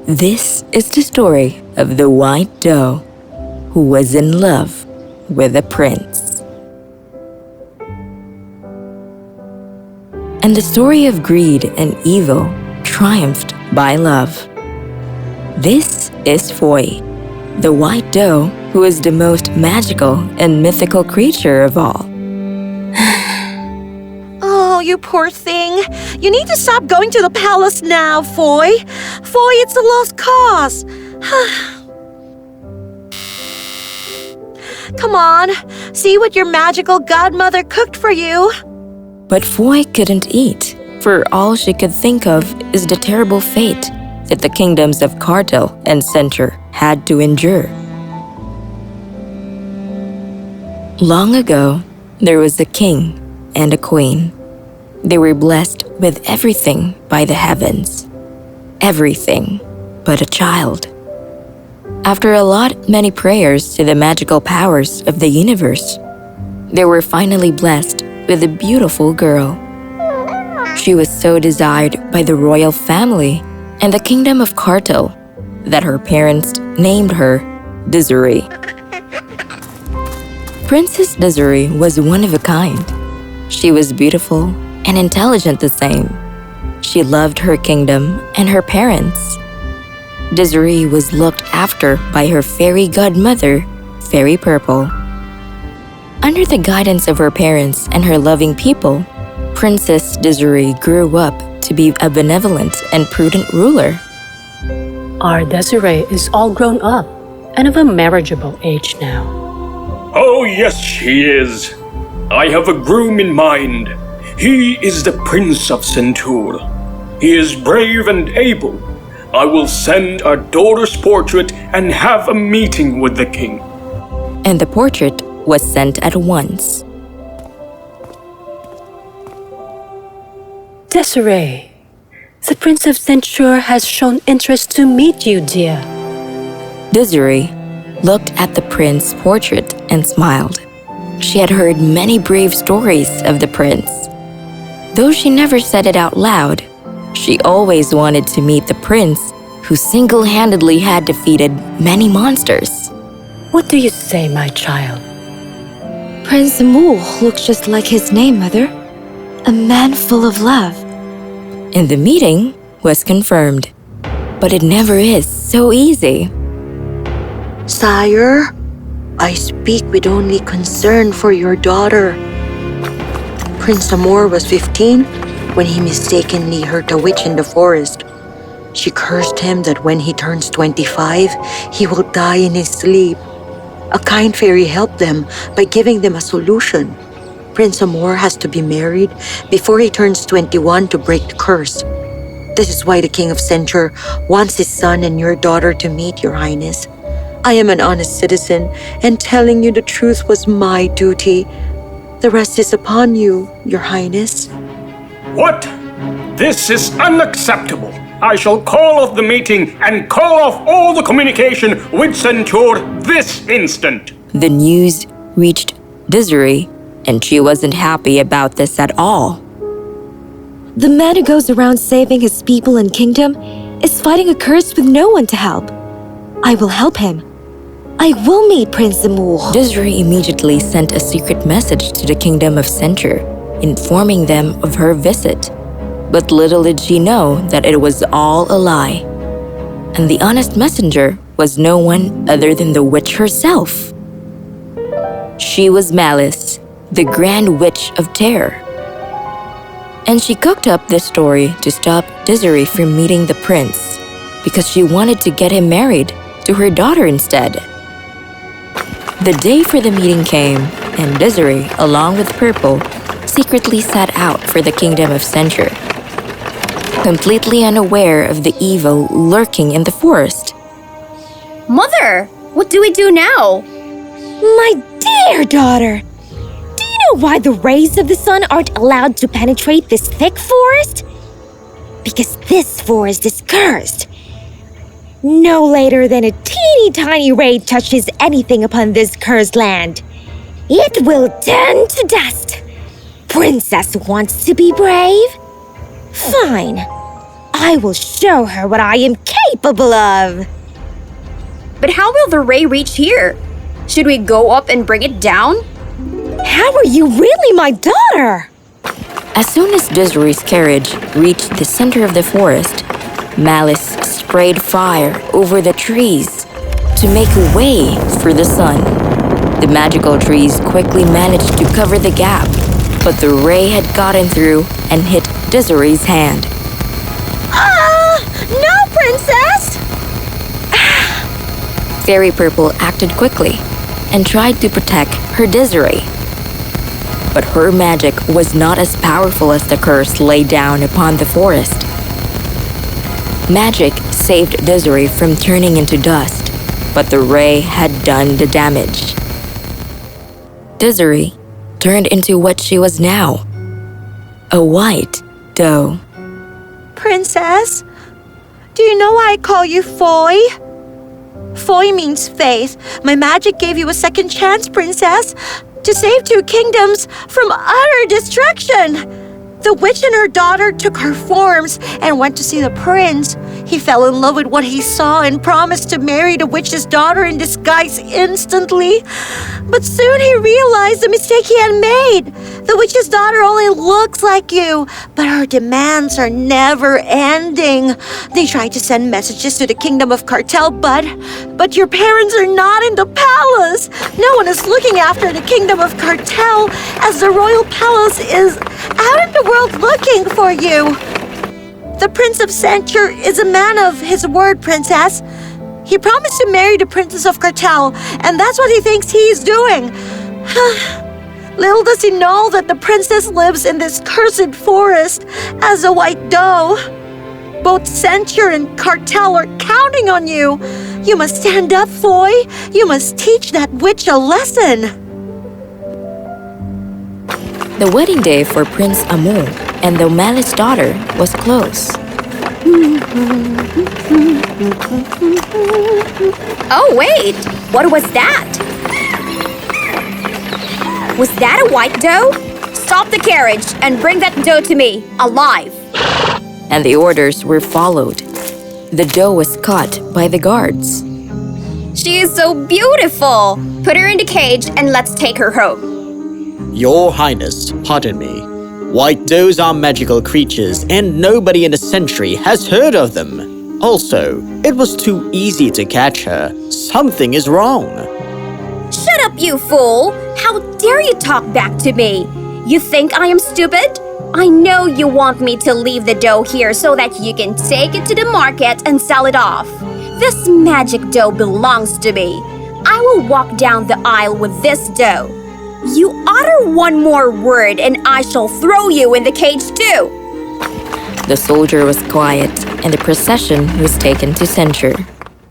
This is the story of the white doe who was in love with a prince. And the story of greed and evil triumphed by love. This is Foy, the white doe who is the most magical and mythical creature of all. Oh, you poor thing. You need to stop going to the palace now, Foy. Foy, it's a lost cause. Come on, see what your magical godmother cooked for you. But Foy couldn't eat, for all she could think of is the terrible fate that the kingdoms of Cartel and Center had to endure. Long ago, there was a king and a queen. They were blessed with everything by the heavens. Everything but a child. After many prayers to the magical powers of the universe, they were finally blessed with a beautiful girl. She was so desired by the royal family and the kingdom of Cartel that her parents named her Desiree. Princess Desiree was one of a kind. She was beautiful and intelligent the same. She loved her kingdom and her parents. Desiree was looked after by her fairy godmother, Fairy Purple. Under the guidance of her parents and her loving people, Princess Desiree grew up to be a benevolent and prudent ruler. Our Desiree is all grown up and of a marriageable age now. Oh, yes, she is. I have a groom in mind. He is the Prince of Centaur. He is brave and able. I will send our daughter's portrait and have a meeting with the king. And the portrait was sent at once. Desiree, the Prince of Centaur has shown interest to meet you, dear. Desiree looked at the prince's portrait and smiled. She had heard many brave stories of the prince. Though she never said it out loud, she always wanted to meet the prince who single-handedly had defeated many monsters. What do you say, my child? Prince Amul looks just like his name, Mother. A man full of love. And the meeting was confirmed. But it never is so easy. Sire, I speak with only concern for your daughter. Prince Amor was 15 when he mistakenly hurt a witch in the forest. She cursed him that when he turns 25, he will die in his sleep. A kind fairy helped them by giving them a solution. Prince Amor has to be married before he turns 21 to break the curse. This is why the King of Centaur wants his son and your daughter to meet, Your Highness. I am an honest citizen, and telling you the truth was my duty. The rest is upon you, Your Highness. What? This is unacceptable. I shall call off the meeting and call off all the communication with Centaur this instant. The news reached Desiree, and she wasn't happy about this at all. The man who goes around saving his people and kingdom is fighting a curse with no one to help. I will help him. I will meet Prince Amul. Desiree immediately sent a secret message to the kingdom of Centaur, informing them of her visit. But little did she know that it was all a lie. And the honest messenger was no one other than the witch herself. She was Malice, the Grand Witch of Terror. And she cooked up this story to stop Desiree from meeting the prince because she wanted to get him married to her daughter instead. The day for the meeting came, and Desiree, along with Purple, secretly set out for the kingdom of Centaur, completely unaware of the evil lurking in the forest. Mother, what do we do now? My dear daughter, do you know why the rays of the sun aren't allowed to penetrate this thick forest? Because this forest is cursed. No later than a teeny tiny ray touches anything upon this cursed land, it will turn to dust. Princess wants to be brave? Fine. I will show her what I am capable of. But how will the ray reach here? Should we go up and bring it down? How are you really my daughter? As soon as Desiree's carriage reached the center of the forest, Malice sprayed fire over the trees to make a way for the sun. The magical trees quickly managed to cover the gap, but the ray had gotten through and hit Desiree's hand. No, Princess! Fairy Purple acted quickly and tried to protect her Desiree. But her magic was not as powerful as the curse laid down upon the forest. Magic saved Desiree from turning into dust, but the ray had done the damage. Desiree turned into what she was now, a white doe. Princess, do you know why I call you Foy? Foy means faith. My magic gave you a second chance, Princess, to save 2 kingdoms from utter destruction. The witch and her daughter took her forms and went to see the prince. He fell in love with what he saw and promised to marry the witch's daughter in disguise instantly. But soon he realized the mistake he had made. The witch's daughter only looks like you, but her demands are never ending. They tried to send messages to the kingdom of Cartel, but your parents are not in the palace. No one is looking after the kingdom of Cartel, as the royal palace is out in the world looking for you. The Prince of Censure is a man of his word, Princess. He promised to marry the Princess of Cartel, and that's what he thinks he's doing. Little does he know that the princess lives in this cursed forest as a white doe. Both Censure and Cartel are counting on you. You must stand up, Foy. You must teach that witch a lesson. The wedding day for Prince Amu and the Malice daughter was close. Oh, wait! What was that? Was that a white doe? Stop the carriage and bring that doe to me, alive! And the orders were followed. The doe was caught by the guards. She is so beautiful! Put her in the cage and let's take her home. Your Highness, pardon me. White does are magical creatures, and nobody in the century has heard of them. Also, it was too easy to catch her. Something is wrong. Shut up, you fool! How dare you talk back to me? You think I am stupid? I know you want me to leave the dough here so that you can take it to the market and sell it off. This magic dough belongs to me. I will walk down the aisle with this dough. You utter one more word and I shall throw you in the cage too. The soldier was quiet and the procession was taken to Censure.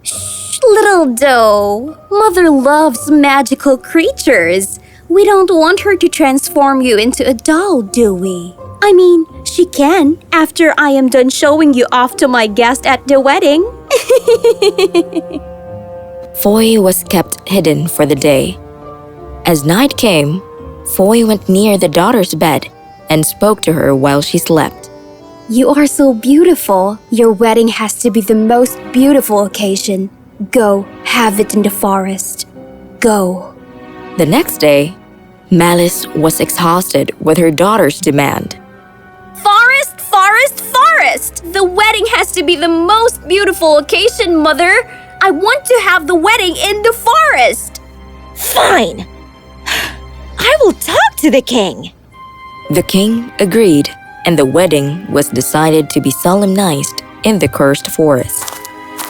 Shh, little doe. Mother loves magical creatures. We don't want her to transform you into a doll, do we? I mean, she can after I am done showing you off to my guest at the wedding. Foy was kept hidden for the day. As night came, Foy went near the daughter's bed and spoke to her while she slept. You are so beautiful. Your wedding has to be the most beautiful occasion. Go, have it in the forest. Go. The next day, Malice was exhausted with her daughter's demand. Forest, forest, forest! The wedding has to be the most beautiful occasion, Mother. I want to have the wedding in the forest. Fine. I will talk to the king. The king agreed, and the wedding was decided to be solemnized in the cursed forest.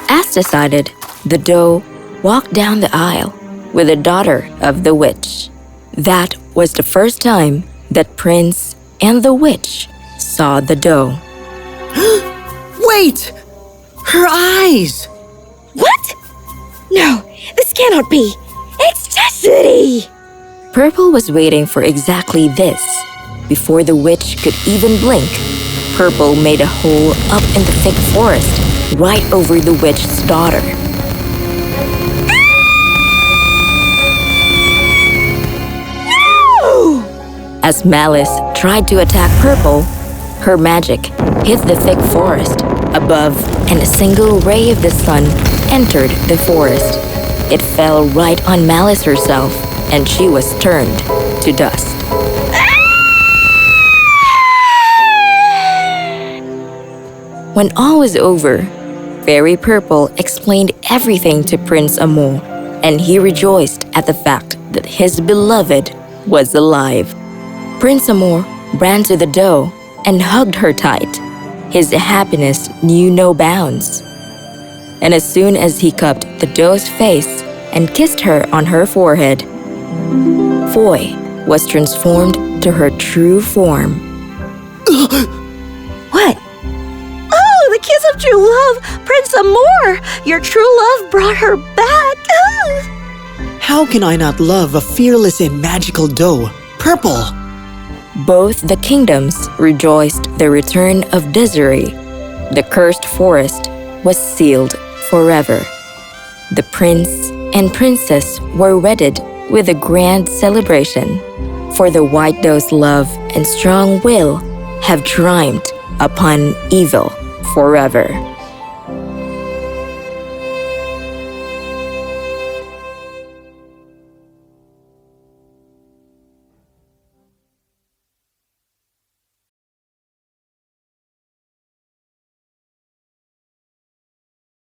As decided, the doe walked down the aisle with the daughter of the witch. That was the first time that Prince and the witch saw the doe. Wait! Her eyes! What? No, this cannot be. It's destiny! Purple was waiting for exactly this. Before the witch could even blink, Purple made a hole up in the thick forest, right over the witch's daughter. No! As Malice tried to attack Purple, her magic hit the thick forest, above, and a single ray of the sun entered the forest. It fell right on Malice herself, and she was turned to dust. When all was over, Fairy Purple explained everything to Prince Amour, and he rejoiced at the fact that his beloved was alive. Prince Amour ran to the doe and hugged her tight. His happiness knew no bounds. And as soon as he cupped the doe's face and kissed her on her forehead, Foy was transformed to her true form. What? Oh, the kiss of true love! Prince Amour! Your true love brought her back! How can I not love a fearless and magical doe, Purple? Both the kingdoms rejoiced the return of Desiree. The cursed forest was sealed forever. The prince and princess were wedded with a grand celebration, for the white doe's love and strong will have triumphed upon evil forever.